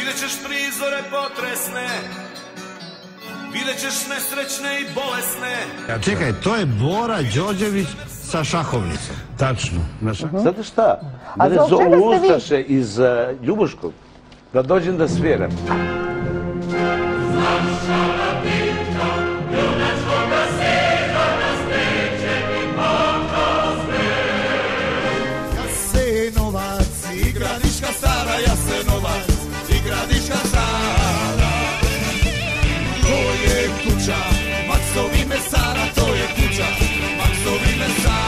Vidjet ćeš prizore potresne, vidjet ćeš nesrećne i bolesne. Čekaj, to je Bora Đorđević sa šahovnicom. Tačno. Znate šta? Mene zovu Ustaše iz Ljubuškog da dođem da sviram. Jasenovac i Gradiška Stara, Jasenovac i Gradiška Stara. To je kuća Maksovi mesara, to je kuća Maksovi mesara.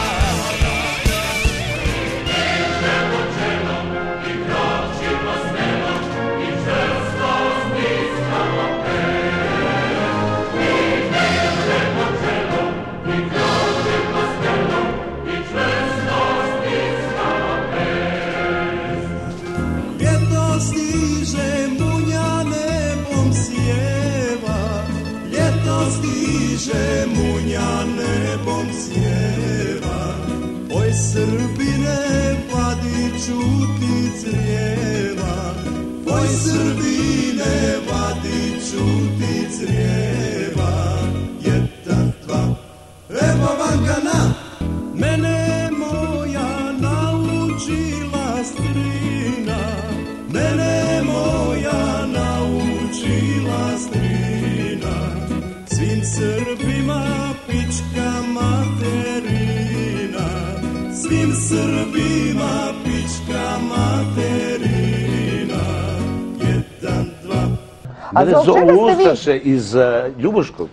Stiže munja nebom sjeva, oj Srbine vadi čuti crijeva, oj Srbine vadi čuti crijeva. Jedan, dva, evo Vangana, mene moja naučila strina, mene moja naučila strina. Svim Srbima pička materina, svim Srbima pička materina. Jedan, dva. Mene zovu Ustaše iz Ljubuškog